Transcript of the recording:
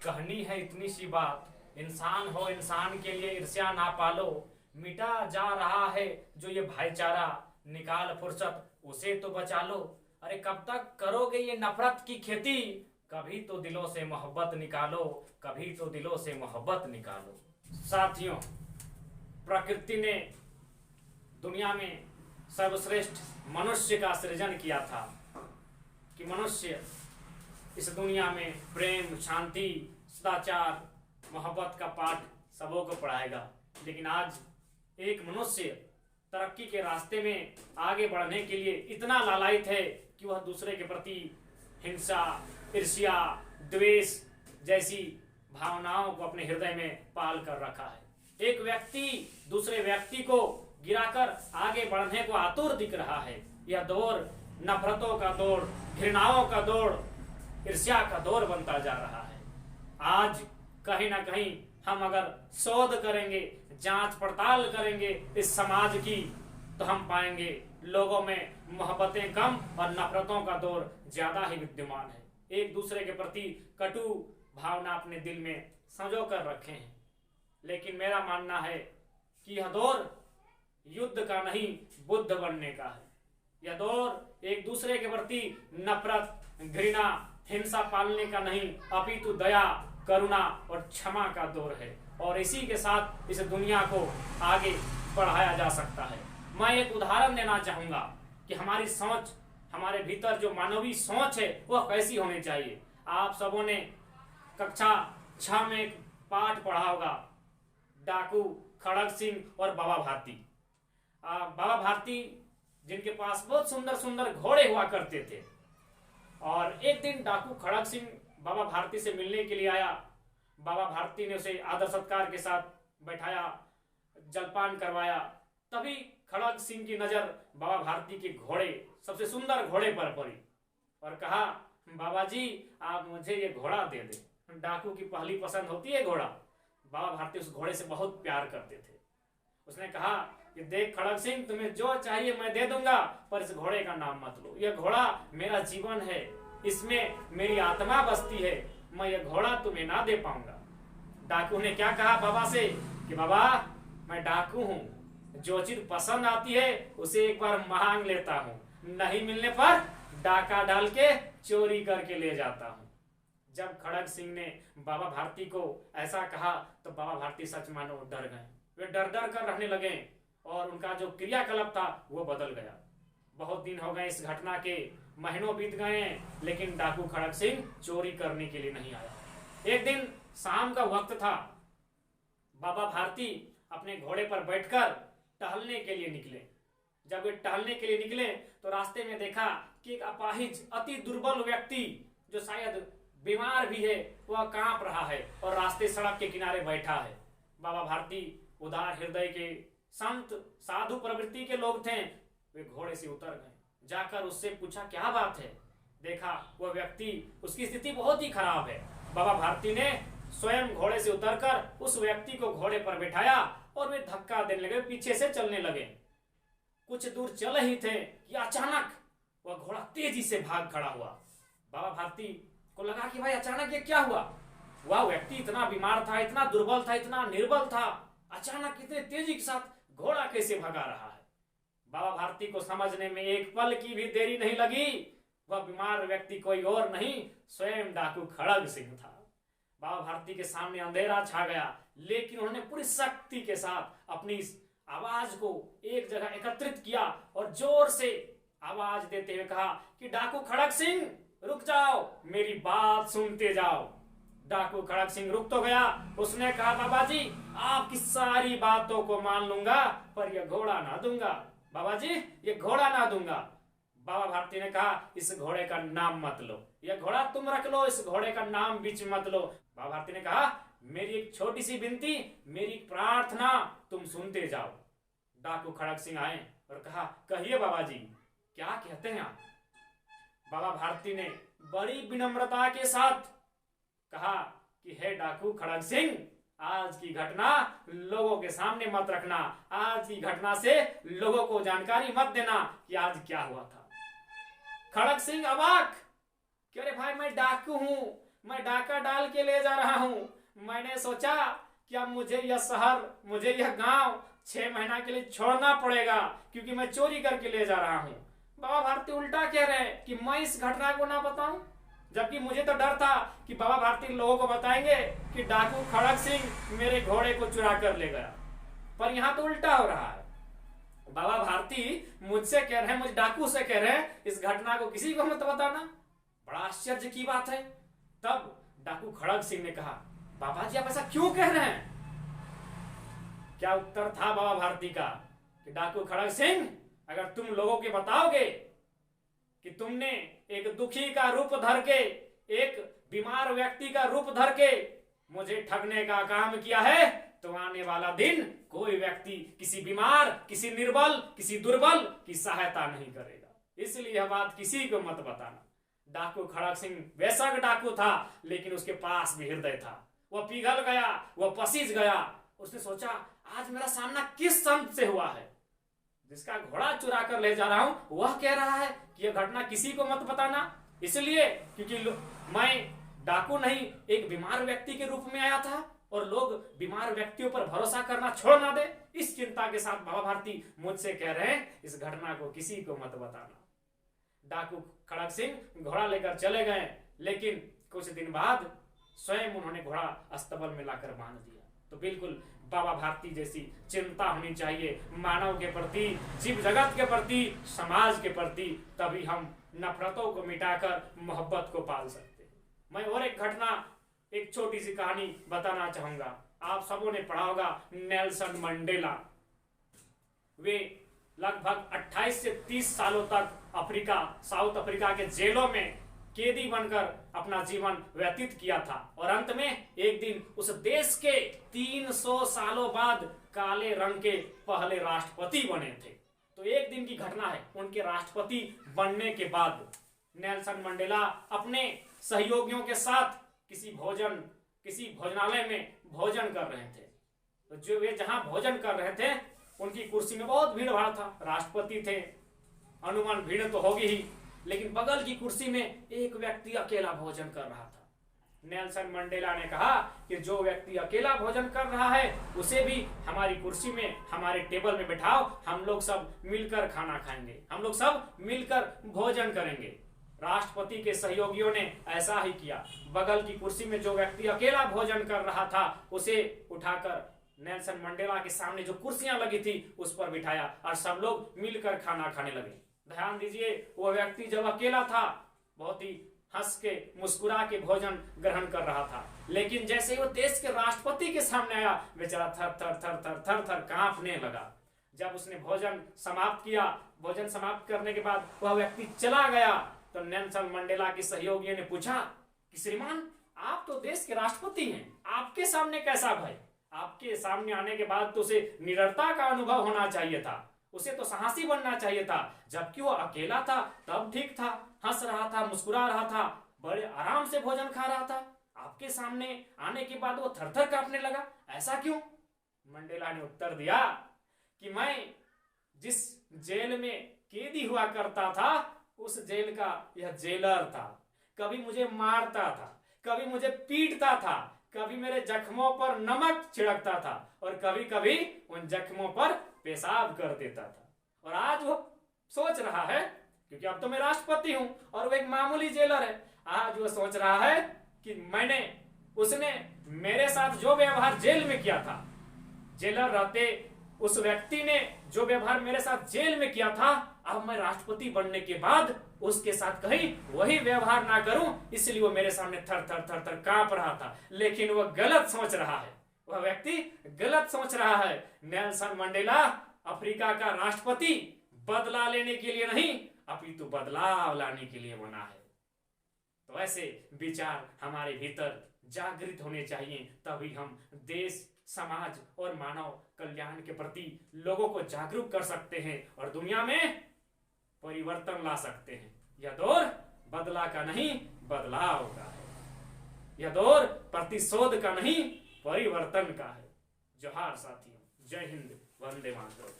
कहनी है इतनी सी बात, इंसान हो इंसान के लिए ईर्ष्या ना पालो। मिटा जा रहा है जो ये भाईचारा, निकाल फुर्सत उसे तो बचा लो। अरे कब तक करोगे ये नफरत की खेती, कभी तो दिलों से मोहब्बत निकालो, कभी तो दिलों से मोहब्बत निकालो। साथियों, प्रकृति ने दुनिया में सर्वश्रेष्ठ मनुष्य का सृजन किया था कि मनुष्य इस दुनिया में प्रेम, शांति, सदाचार, मोहब्बत का पाठ सबों को पढ़ाएगा। लेकिन आज एक मनुष्य तरक्की के रास्ते में आगे बढ़ने के लिए इतना लालायित है कि वह दूसरे के प्रति हिंसा, ईर्ष्या, द्वेष जैसी भावनाओं को अपने हृदय में पाल कर रखा है। एक व्यक्ति दूसरे व्यक्ति को गिराकर आगे बढ़ने को आतुर दिख रहा है। यह दौर नफरतों का दौर, घृणाओं का दौर, ईर्ष्या का दौर बनता जा रहा है। आज कहीं ना कहीं हम अगर शोध करेंगे, जांच पड़ताल करेंगे इस समाज की, तो हम पाएंगे लोगों में मोहब्बतें कम और नफरतों का दौर ज्यादा ही विद्यमान है। एक दूसरे के प्रति कटु भावना अपने दिल में संजो कर रखे हैं। लेकिन मेरा मानना है कि यह दौर युद्ध का नहीं, बुद्ध बनने का है। यह दौर एक दूसरे के प्रति नफरत, घृणा, हिंसा पालने का नहीं, अपितु दया, करुणा और क्षमा का दौर है। और इसी के साथ इस दुनिया को आगे बढ़ाया जा सकता है। मैं एक उदाहरण देना चाहूंगा कि हमारी सोच, हमारे भीतर जो मानवीय सोच है वह कैसी होनी चाहिए। आप सबों ने कक्षा 6 में एक पाठ पढ़ा होगा, डाकू खड़ग सिंह और बाबा भारती। बाबा भारती जिनके पास बहुत सुंदर सुंदर घोड़े हुआ करते थे, और एक दिन डाकू खड़ग सिंह बाबा भारती से मिलने के लिए आया। बाबा भारती ने उसे आदर सत्कार के साथ बैठाया, जलपान करवाया। तभी खड़ग सिंह की नजर बाबा भारती के घोड़े, सबसे सुंदर घोड़े पर पड़ी और कहा, बाबा जी आप मुझे ये घोड़ा दे दे। डाकू की पहली पसंद होती है घोड़ा। बाबा भारती उस घोड़े से बहुत प्यार करते थे। उसने कहा कि देख खड़ग सिंह, तुम्हें जो चाहिए मैं दे दूंगा, पर इस घोड़े का नाम मत लो। यह घोड़ा मेरा जीवन है, इसमें मेरी आत्मा बसती है, मैं यह घोड़ा तुम्हें ना दे पाऊंगा। डाकू ने क्या कहा बाबा से कि बाबा मैं डाकू हूं, जो चीज पसंद आती है उसे एक बार मांग लेता हूं, नहीं मिलने पर डाका डाल के चोरी करके ले जाता हूं। जब खड़ग सिंह ने बाबा भारती को ऐसा कहा तो बाबा भारती सच मानो डर गए। वे डर डर कर रहने लगे और उनका जो क्रियाकलाप था वो बदल गया। बहुत दिन हो गए इस घटना के, महीनों बीत गए, लेकिन डाकू खड़ग सिंह चोरी करने के लिए नहीं आया। एक दिन शाम का वक्त था। बाबा भारती अपने घोड़े पर बैठकर टहलने के लिए निकले। जब वे टहलने के लिए निकले तो रास्ते में देखा कि एक अपाहिज, अति दुर्बल व्यक्ति जो शायद बीमार भी है, वह कांप रहा है और रास्ते सड़क के किनारे बैठा है। बाबा भारती उदार हृदय के, संत साधु प्रवृत्ति के लोग थे। वे घोड़े से उतर गए, जाकर उससे पूछा क्या बात है। देखा वह व्यक्ति, उसकी स्थिति बहुत ही खराब है। बाबा भारती ने स्वयं घोड़े से उतरकर उस व्यक्ति को घोड़े पर बैठाया और वे धक्का देने लगे, पीछे से चलने लगे। कुछ दूर चल ही थे कि अचानक वह घोड़ा तेजी से भाग खड़ा हुआ। बाबा भारती को लगा कि भाई अचानक ये क्या हुआ। वह व्यक्ति इतना बीमार था, इतना दुर्बल था, इतना निर्बल था, अचानक इतने तेजी के साथ घोड़ा कैसे भगा रहा है। बाबा भारती को समझने में एक पल की भी देरी नहीं लगी। वह बीमार व्यक्ति कोई और नहीं, स्वयं डाकू खड़ग सिंह था। बाबा भारती के सामने अंधेरा छा गया, लेकिन उन्होंने पूरी शक्ति के साथ अपनी इस आवाज को एक जगह एकत्रित किया और जोर से आवाज देते हुए कहा कि डाकू खड़ग सिंह रुक जाओ, मेरी बात सुनते जाओ। डाकू खड़ग सिंह रुक तो गया। उसने कहा बाबा जी आपकी सारी बातों को मान लूंगा, पर यह घोड़ा ना दूंगा। बाबा जी ये घोड़ा ना दूंगा। बाबा भारती ने कहा इस घोड़े का नाम मत लो, यह घोड़ा तुम रख लो, इस घोड़े का नाम बीच मत लो। बाबा भारती ने कहा मेरी एक छोटी सी विनती, मेरी प्रार्थना तुम सुनते जाओ। डाकू खड़ग सिंह आए और कहा कहिए बाबा जी क्या कहते हैं आप। बाबा भारती ने बड़ी विनम्रता के साथ कहा कि हे डाकू खड़ग सिंह, आज की घटना लोगों के सामने मत रखना, आज की घटना से लोगों को जानकारी मत देना कि आज क्या हुआ था। खड़ग सिंह अवाक कि अरे भाई मैं डाकू हूं, मैं डाका डाल के ले जा रहा हूँ। मैंने सोचा कि अब मुझे यह शहर, मुझे यह गांव 6 महीना के लिए छोड़ना पड़ेगा, क्योंकि मैं चोरी करके ले जा रहा हूँ। बाबा भारती उल्टा कह रहे हैं कि मैं इस घटना को ना बताऊं, जबकि मुझे तो डर था कि बाबा भारती लोगों को बताएंगे कि डाकू खड़क सिंह मेरे घोड़े को चुरा कर ले गया। पर यहाँ तो उल्टा हो रहा है। बाबा भारती मुझसे कह रहे हैं, मुझ डाकू से कह रहे हैं इस घटना को किसी को मत बताना। बड़ा आश्चर्य की बात है। तब डाकू खड़क सिंह ने कहा, बाबा जी आप ऐसा क्यों कह रहे हैं? क्या उत्तर था बाबा भारती का कि डाकू खड़क सिंह, अगर तुम लोगों के बताओगे कि तुमने एक दुखी का रूप धर के, एक बीमार व्यक्ति का रूप धर के मुझे ठगने का काम किया है, तो आने वाला दिन कोई व्यक्ति किसी बीमार, किसी निर्बल, किसी दुर्बल की सहायता नहीं करेगा। इसलिए यह बात किसी को मत बताना। डाकू खड़क सिंह बेशक डाकू था, लेकिन उसके पास भी हृदय था। वह पिघल गया, वह पसीज गया। उसने सोचा, आज मेरा सामना किस संत से हुआ है? जिसका घोड़ा चुरा कर ले जा रहा हूं वह कह रहा है कि यह घटना किसी को मत बताना, इसलिए क्योंकि मैं डाकू नहीं, एक बीमार व्यक्ति के रूप में आया था और लोग बीमार व्यक्तियों पर भरोसा करना छोड़ ना दे। इस चिंता के साथ बाबा भारती मुझसे कह रहे हैं इस घटना को किसी को मत बताना। डाकू खड़क सिंह घोड़ा लेकर चले गए, लेकिन कुछ दिन बाद स्वयं उन्होंने घोड़ा अस्तबल में लाकर बांध दिया। तो बिल्कुल बाबा भारती जैसी चिंता होनी चाहिए मानव के प्रति, जीव जगत के प्रति, समाज के प्रति, तभी हम नफरतों को मिटाकर मोहब्बत को पाल सकते हैं। मैं और एक घटना, एक छोटी सी कहानी बताना चाहूंगा। आप सबों ने पढ़ा होगा नेल्सन मंडेला। वे लगभग 28 से 30 सालों तक साउथ अफ्रीका के जेलों में कैदी बनकर अपना जीवन व्यतीत किया था और अंत में एक दिन उस देश के 300 सालों बाद काले रंग के पहले राष्ट्रपति बने थे। तो एक दिन की घटना है, उनके राष्ट्रपति बनने के बाद नेल्सन मंडेला अपने सहयोगियों के साथ किसी भोजनालय में भोजन कर रहे थे। तो जो वे जहां भोजन कर रहे थे उनकी कुर्सी में बहुत भीड़ भाड़ था। राष्ट्रपति थे, अनुमान भीड़ तो होगी ही, लेकिन बगल की कुर्सी में एक व्यक्ति अकेला भोजन कर रहा था। नेल्सन मंडेला ने कहा कि जो व्यक्ति अकेला भोजन कर रहा है उसे भी हमारी कुर्सी में, हमारे टेबल में बिठाओ, हम लोग सब मिलकर खाना खाएंगे, हम लोग सब मिलकर भोजन करेंगे। राष्ट्रपति के सहयोगियों ने ऐसा ही किया। बगल की कुर्सी में जो व्यक्ति अकेला भोजन कर रहा था उसे उठाकर नेल्सन मंडेला के सामने जो कुर्सियां लगी थी उस पर बिठाया और सब लोग मिलकर खाना खाने लगे। ध्यान दीजिए, वह व्यक्ति जब अकेला था बहुत ही हंस के मुस्कुरा के भोजन ग्रहण कर रहा था, लेकिन जैसे ही वो देश के राष्ट्रपति के सामने आया बेचारा थर थर थर थर थर थर कांपने लगा। जब उसने भोजन समाप्त किया, भोजन समाप्त करने के बाद वह व्यक्ति चला गया, तो नेल्सन मंडेला के सहयोगियों ने पूछा कि श्रीमान, आप तो देश के राष्ट्रपति हैं, आपके सामने कैसा भय? आपके सामने आने के बाद तो उसे निडरता का अनुभव होना चाहिए था, उसे तो साहसी बनना चाहिए था। जबकि वो अकेला था तब ठीक था, हंस रहा था, मुस्कुरा रहा था, बड़े आराम से भोजन खा रहा था। आपके सामने आने के बाद वो थरथर कांपने लगा, ऐसा क्यों? मंडेला ने उत्तर दिया कि मैं जिस जेल में कैदी हुआ करता था उस जेल का यह जेलर था। कभी मुझे मारता था, कभी मुझे पीटता था, कभी मेरे जख्मों पर नमक छिड़कता था और कभी कभी उन जख्मों पर पेशाब कर देता था। और आज वो सोच रहा है, क्योंकि अब तो मैं राष्ट्रपति हूं और वो एक मामूली जेलर है, आज वो सोच रहा है कि उसने मेरे साथ जो व्यवहार जेल में किया था, जेलर रहते उस व्यक्ति ने जो व्यवहार मेरे साथ जेल में किया था, अब मैं राष्ट्रपति बनने के बाद उसके साथ कहीं वही व्यवहार ना करूं, इसलिए वो मेरे सामने थर थर थर थर कांप रहा था। लेकिन वह गलत सोच रहा है, वह व्यक्ति गलत सोच रहा है। नेल्सन मंडेला अफ्रीका का राष्ट्रपति बदला लेने के लिए नहीं, अपितु बदलाव लाने के लिए बना है। तो ऐसे विचार हमारे भीतर जागृत होने चाहिए, तभी हम देश, समाज और मानव कल्याण के प्रति लोगों को जागरूक कर सकते हैं और दुनिया में परिवर्तन ला सकते हैं। यह दौर बदला का नहीं, बदलाव का है। यह दौर प्रतिशोध का नहीं, परिवर्तन का है। जोहार साथियों, जय हिंद, वंदे मातरम।